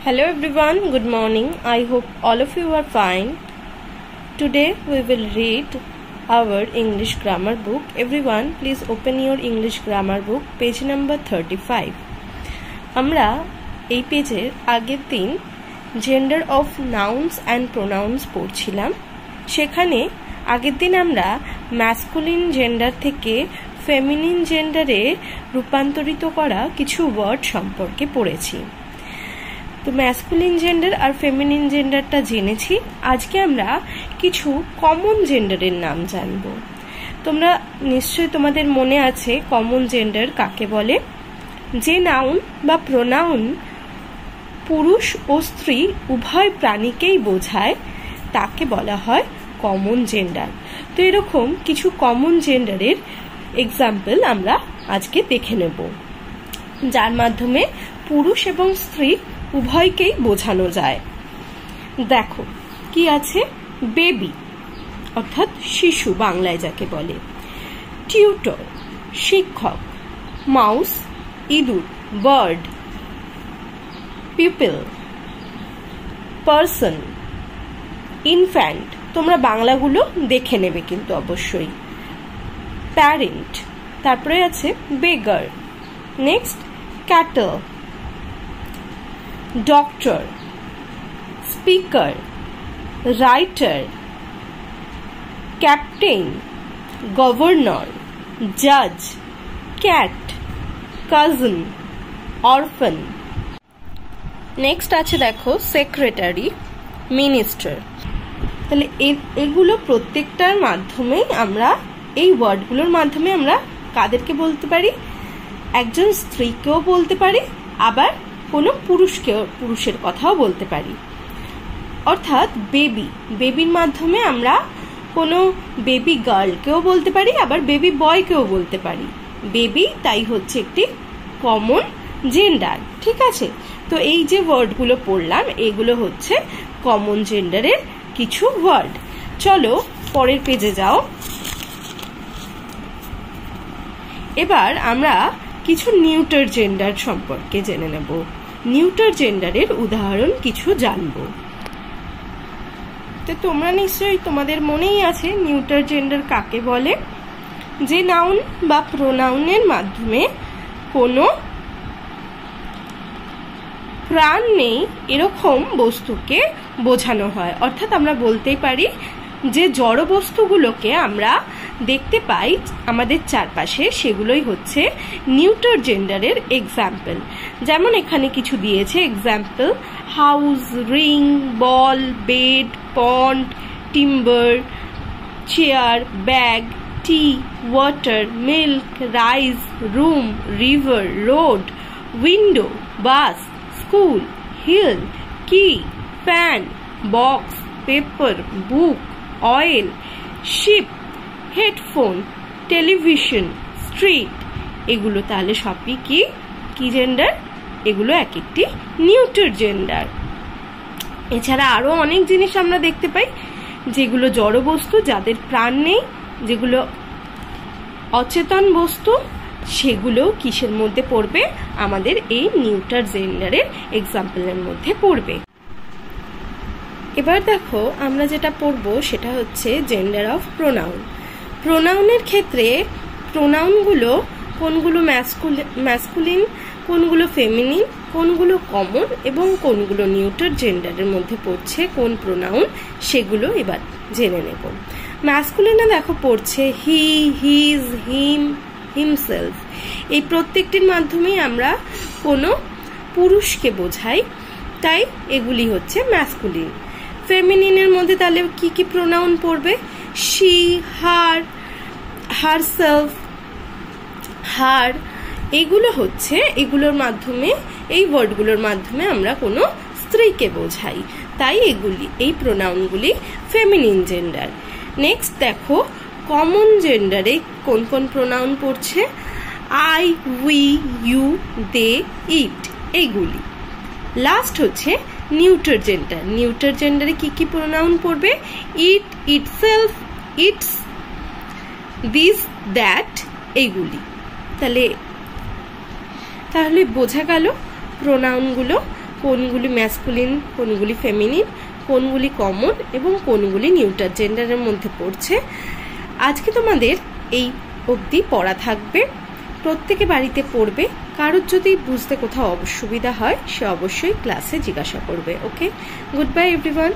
Hello everyone, good morning. I hope all of you are fine. Today we will read our English grammar book. Everyone, please open your English grammar book, page number 35. আমরা এই পেজের আগের দিন gender of nouns and pronouns পড়ছিলাম। সেখানে আগের দিন আমরা masculine gender থেকে feminine genderে রূপান্তরিত করা কিছু ওয়ার্ড সম্পর্কে পড়েছি। তো ম্যাসকুলিন জেন্ডার আর ফেমিনিন জেন্ডারটা জেনেছি। আজকে আমরা কিছু কমন জেন্ডারের নাম জানব। তোমরা নিশ্চয়ই তোমাদের মনে আছে কমন জেন্ডার কাকে বলে। যে নাউন বা প্রোনাউন পুরুষ ও স্ত্রী উভয় প্রাণীকেই বোঝায় তাকে বলা হয় কমন জেন্ডার। তো এরকম কিছু কমন জেন্ডারের এক্সাম্পল আমরা আজকে দেখে নেব, যার মাধ্যমে পুরুষ এবং স্ত্রী উভয়কেই বোঝানো যায়। দেখো কি আছে, বেবি অর্থাৎ শিশু বাংলায় যাকে বলে, টিউটর শিক্ষক, মাউস ইঁদুর বার্ড, পিপল পারসন, ইনফ্যান্ট তোমরা বাংলাগুলো দেখে নেবে কিন্তু অবশ্যই, প্যারেন্ট, তারপরে আছে beggar, next cattle, doctor, speaker, writer, captain, governor, জাজ, ক্যাট, কাজিন, অরফান। নেক্সট আছে দেখো সেক্রেটারি, মিনিস্টার। তাহলে এগুলো প্রত্যেকটার মাধ্যমে আমরা এই ওয়ার্ডগুলোর মাধ্যমে আমরা কাদেরকে বলতে পারি, একজন স্ত্রীকেও বলতে পারি, আবার কোনো পুরুষের কথাও বলতে পারি। অর্থাৎ বেবির মাধ্যমে আমরা কোনো বেবি গার্লকেও বলতে পারি, আবার বেবি বয়কেও বলতে পারি। বেবি তাই হচ্ছে একটি কমন জেন্ডার, ঠিক আছে। তো এই যে ওয়ার্ডগুলো পড়লাম এগুলো হচ্ছে কমন জেন্ডারের কিছু ওয়ার্ড। চলো পরের পেজে যাও। এবার আমরা কিছু নিউটার জেন্ডার সম্পর্কে জেনে নেব। নিউটার জেন্ডারের উদাহরণ কিছু জানব। তো তোমরা নিশ্চয়ই তোমাদের মনেই আছে নিউটার জেন্ডার কাকে বলে। যে নাউন বা প্রোনাউনের মাধ্যমে কোনো প্রাণ নেই এরকম বস্তুকে বোঝানো হয়। অর্থাৎ আমরা বলতেই পারি যে জড় বস্তুগুলোকে আমরা দেখতে পাই আমাদের চারপাশে, সেগুলোই হচ্ছে নিউটার জেন্ডারের এক্সাম্পল। যেমন এখানে কিছু দিয়েছে example, house, ring, ball, bed, pond, timber, chair, bag, tea, water, milk, rice, room, river, road, window, bus, school, hill, key, fan, box, paper, book, oil, ship, headphone, television, street. এগুলো তাহলে সবই কি gender? এগুলো এক একটি neuter gender. এছাড়া আরো অনেক জিনিস আমরা দেখতে পাই যেগুলো জড় বস্তু, যাদের প্রাণ নেই, যেগুলো অচেতন বস্তু, সেগুলো কিসের মধ্যে পড়বে? আমাদের এই নিউটার জেন্ডারের এক্সাম্পলের মধ্যে পড়বে। এবার দেখো আমরা যেটা পড়বো সেটা হচ্ছে জেন্ডার অফ প্রোনাউন। প্রোনাউনের ক্ষেত্রে প্রোনাউনগুলো কোনগুলো ম্যাসকুলিন, কোনগুলো ফেমিনিন, কোনগুলো কমন এবং কোনগুলো নিউটার জেন্ডারের মধ্যে পড়ছে কোন প্রোনাউন, সেগুলো এবার জেনে নেব। ম্যাসকুলিনে দেখো পড়ছে হি, হিজ, হিম, হিমসেলফ। এই প্রত্যেকটির মাধ্যমেই আমরা কোনো পুরুষকে বোঝাই, তাই এগুলি হচ্ছে ম্যাসকুলিন। ফেমিনিনের মধ্যে তাহলে কি প্রোনাউন পড়বে? শি, হার, হারসেলফ, হার। এগুলোর মাধ্যমে, এই ওয়ার্ডগুলোর মাধ্যমে আমরা কোনো স্ত্রীকে বোঝাই, তাই এই প্রোনাউনগুলি ফেমিনিন জেন্ডার। নেক্সট দেখো কমন জেন্ডারে কোন কোন প্রোনাউন পড়ছে? আই, উই, ইউ, দে, ইট, এইগুলি। লাস্ট হচ্ছে নিউটার জেন্ডার। নিউটার জেন্ডারে কি প্রোনাউন পড়বে? ইট, ইটসেলফ, ইটস, দিস, দ্যাট, এইগুলি। তাহলে বোঝা গেল প্রোনাউনগুলো কোনগুলি ম্যাসকুলিন, কোনগুলি ফেমিনিন, কোনগুলি কমন এবং কোনগুলি নিউটার জেন্ডারের মধ্যে পড়ছে। আজকে তোমাদের এই অবধি পড়া থাকবে, প্রত্যেকে বাড়িতে পড়বে। কারোর যদি বুঝতে কোথাও অসুবিধা হয় সে অবশ্যই ক্লাসে জিজ্ঞাসা করবে। ওকে, গুড বাই এভরিওয়ান।